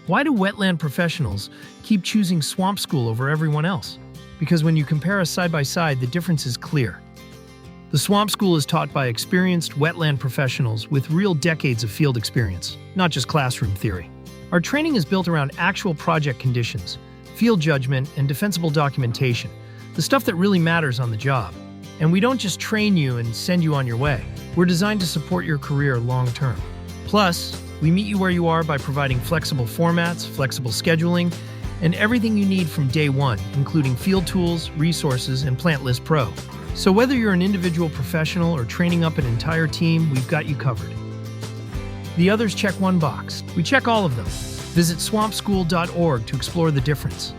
Why do wetland professionals keep choosing swamp school over everyone else? Because when you compare us side by side, the difference is clear. The swamp school is taught by experienced wetland professionals with real decades of field experience, not just classroom theory. Our training is built around actual project conditions, field judgment, and defensible documentation, the stuff that really matters on the job. And we don't just train you and send you on your way. We're designed to support your career long term. Plus, we meet you where you are by providing flexible formats, flexible scheduling, and everything you need from day one, including field tools, resources, and Plant List Pro. So whether you're an individual professional or training up an entire team, we've got you covered. The others check one box. We check all of them. Visit swampschool.org to explore the difference.